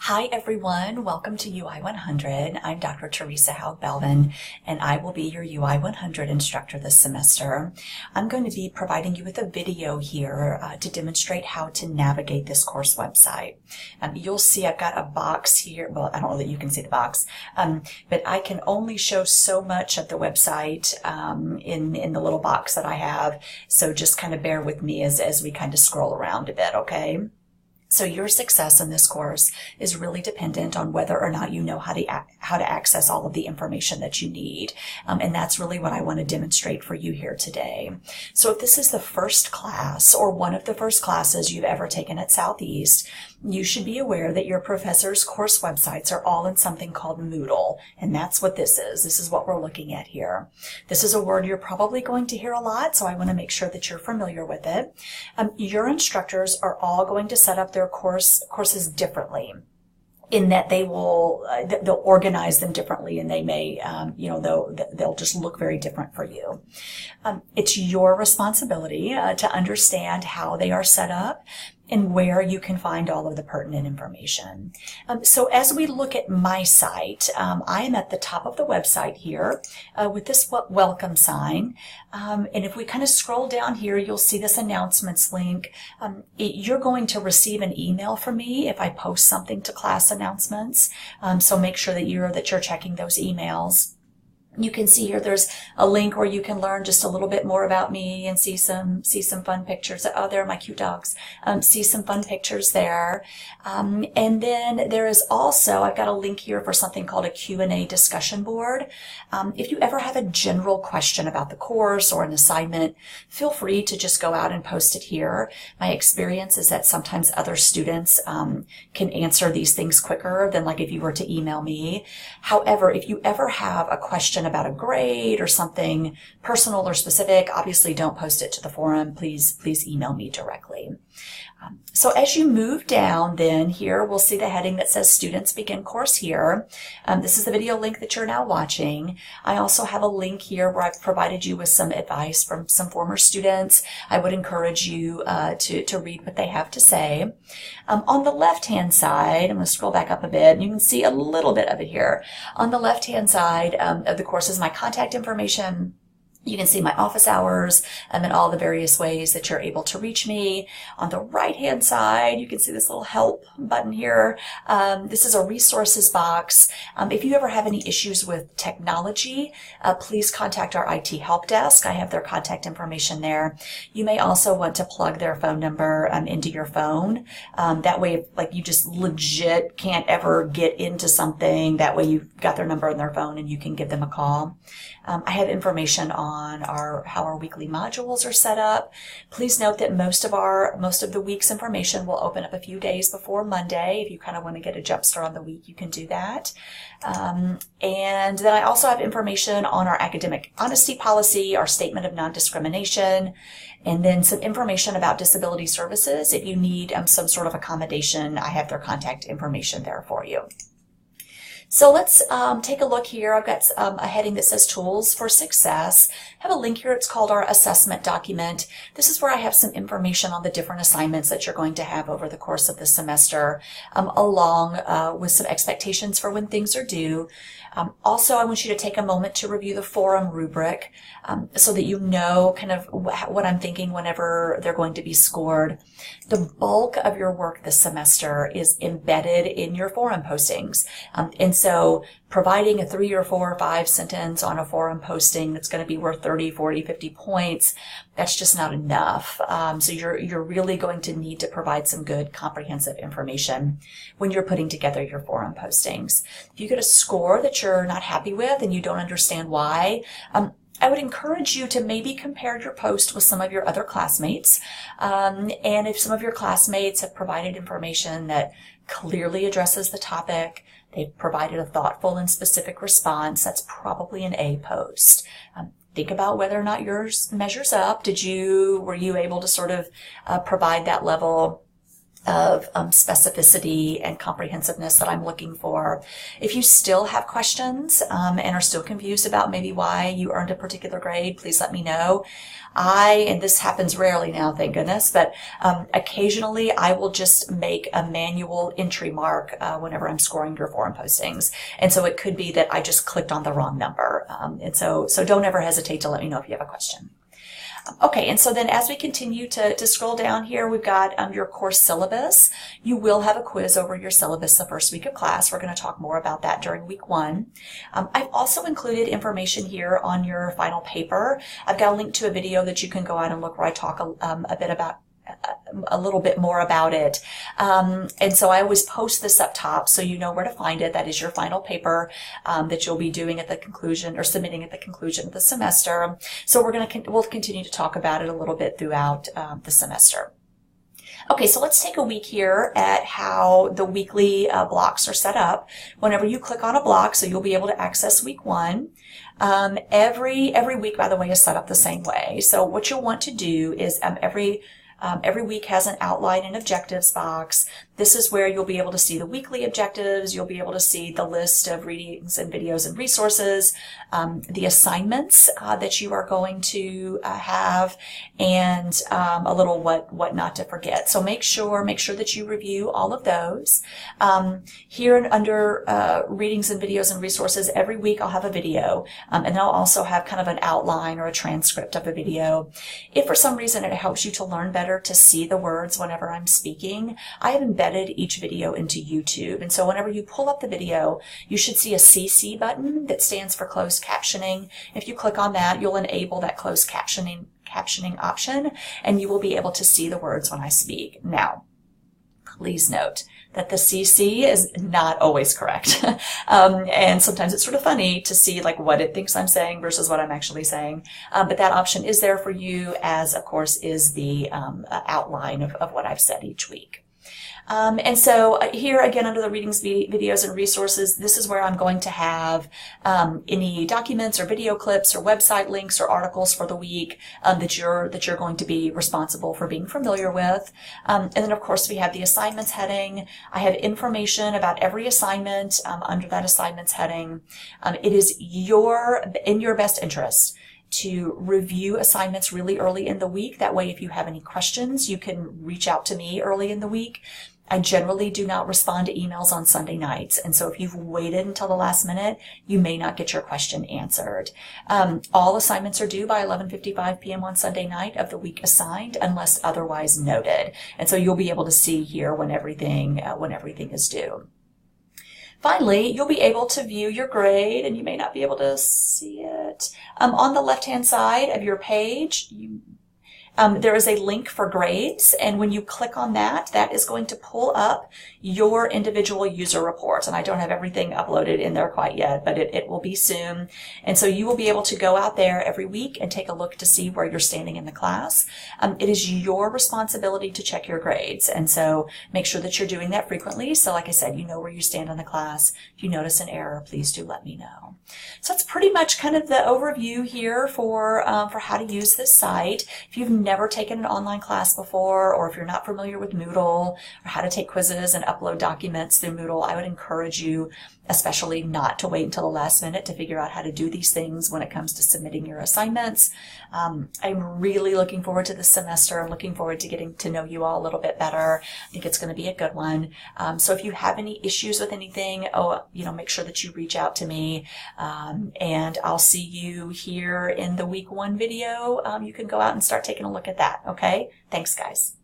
Hi everyone, welcome to UI 100. I'm Dr. Teresa Haug-Belvin and I will be your UI 100 instructor this semester. I'm going to be providing you with a video here to demonstrate how to navigate this course website. You'll see I've got a box here. Well, I don't know that you can see the box, but I can only show so much of the website in the little box that I have. So just kind of bear with me as we kind of scroll around a bit, okay? So your success in this course is really dependent on whether or not you know how to access all of the information that you need. And that's really what I want to demonstrate for you here today. So if this is the first class or one of the first classes you've ever taken at Southeast, you should be aware that your professor's course websites are all in something called Moodle. And that's what this is. This is what we're looking at here. This is a word you're probably going to hear a lot, so I want to make sure that you're familiar with it. Your instructors are all going to set up their courses differently, in that they'll organize them differently, and they may, they'll just look very different for you. It's your responsibility to understand how they are set up and where you can find all of the pertinent information. So as we look at my site, I am at the top of the website here with this welcome sign. And if we kind of scroll down here, you'll see this announcements link. You're going to receive an email from me if I post something to class announcements. So make sure that you're checking those emails. You can see here there's a link where you can learn just a little bit more about me and see some fun pictures. Oh, there are my cute dogs. See some fun pictures there. And then there is also, I've got a link here for something called a Q&A discussion board. If you ever have a general question about the course or an assignment, feel free to just go out and post it here. My experience is that sometimes other students can answer these things quicker than like if you were to email me. However, if you ever have a question about a grade or something personal or specific, obviously don't post it to the forum. Please email me directly. So as you move down then here, we'll see the heading that says Students Begin Course here. This is the video link that you're now watching. I also have a link here where I've provided you with some advice from some former students. I would encourage you to read what they have to say. On the left-hand side, I'm going to scroll back up a bit, and you can see a little bit of it here. On the left-hand side of the course is my contact information. You can see my office hours and all the various ways that you're able to reach me. On the right-hand side, you can see this little help button here. This is a resources box. If you ever have any issues with technology, please contact our IT help desk. I have their contact information there. You may also want to plug their phone number into your phone. That way, if you just legit can't ever get into something, that way you've got their number on their phone and you can give them a call. I have information on how our weekly modules are set up. Please note that most of the week's information will open up a few days before Monday. If you kind of want to get a jump start on the week, you can do that. And then I also have information on our academic honesty policy, our statement of non-discrimination, and then some information about disability services. If you need some sort of accommodation, I have their contact information there for you. So let's take a look here. I've got a heading that says Tools for Success. I have a link here. It's called our assessment document. This is where I have some information on the different assignments that you're going to have over the course of the semester, along with some expectations for when things are due. Also, I want you to take a moment to review the forum rubric so that you know kind of what I'm thinking whenever they're going to be scored. The bulk of your work this semester is embedded in your forum postings. And so providing a 3 or 4 or 5 sentence on a forum posting that's going to be worth 30, 40, 50 points, that's just not enough. So you're really going to need to provide some good comprehensive information when you're putting together your forum postings. If you get a score that you're not happy with and you don't understand why, I would encourage you to maybe compare your post with some of your other classmates. And if some of your classmates have provided information that clearly addresses the topic, they've provided a thoughtful and specific response, that's probably an A post. Think about whether or not yours measures up. Were you able to sort of provide that level of specificity and comprehensiveness that I'm looking for. If you still have questions and are still confused about maybe why you earned a particular grade, please let me know. And this happens rarely now, thank goodness, but occasionally I will just make a manual entry mark whenever I'm scoring your forum postings. And so it could be that I just clicked on the wrong number. And so don't ever hesitate to let me know if you have a question. Okay, and so then as we continue to scroll down here, we've got your course syllabus. You will have a quiz over your syllabus the first week of class. We're going to talk more about that during week 1. I've also included information here on your final paper. I've got a link to a video that you can go out and look where I talk a little bit more about it. And so I always post this up top so you know where to find it. That is your final paper that you'll be doing at the conclusion or submitting at the conclusion of the semester. So we'll continue to talk about it a little bit throughout the semester. Okay, so let's take a week here at how the weekly blocks are set up. Whenever you click on a block, so you'll be able to access week 1. Every week, by the way, is set up the same way. So what you'll want to do is every week has an outline and objectives box. This is where you'll be able to see the weekly objectives. You'll be able to see the list of readings and videos and resources, the assignments that you are going to have, and a little what not to forget. So make sure that you review all of those. Here under readings and videos and resources, every week I'll have a video, and I'll also have kind of an outline or a transcript of a video. If for some reason it helps you to learn better to see the words whenever I'm speaking, I have embedded each video into YouTube. And so whenever you pull up the video, you should see a CC button that stands for closed captioning. If you click on that, you'll enable that closed captioning option, and you will be able to see the words when I speak. Now, please note that the CC is not always correct. And sometimes it's sort of funny to see like what it thinks I'm saying versus what I'm actually saying. But that option is there for you, as of course is the outline of what I've said each week. And so here again under the readings, videos, and resources, this is where I'm going to have any documents or video clips or website links or articles for the week that you're going to be responsible for being familiar with. And then of course we have the assignments heading. I have information about every assignment under that assignments heading. It is in your best interest to review assignments really early in the week. That way, if you have any questions, you can reach out to me early in the week. I generally do not respond to emails on Sunday nights. And so if you've waited until the last minute, you may not get your question answered. All assignments are due by 11:55 p.m. on Sunday night of the week assigned, unless otherwise noted. And so you'll be able to see here when everything is due. Finally, you'll be able to view your grade, and you may not be able to see it. On the left-hand side of your page, there is a link for grades, and when you click on that, that is going to pull up your individual user report. And I don't have everything uploaded in there quite yet, but it will be soon. And so you will be able to go out there every week and take a look to see where you're standing in the class. It is your responsibility to check your grades, and so make sure that you're doing that frequently. So like I said, you know where you stand in the class. If you notice an error, please do let me know. So that's pretty much kind of the overview here for how to use this site. If you've never taken an online class before, or if you're not familiar with Moodle or how to take quizzes and upload documents through Moodle, I would encourage you especially not to wait until the last minute to figure out how to do these things when it comes to submitting your assignments. I'm really looking forward to this semester. I'm looking forward to getting to know you all a little bit better. I think it's going to be a good one. So if you have any issues with anything, make sure that you reach out to me, and I'll see you here in the week 1 video. You can go out and start taking a look at that. Okay? Thanks, guys.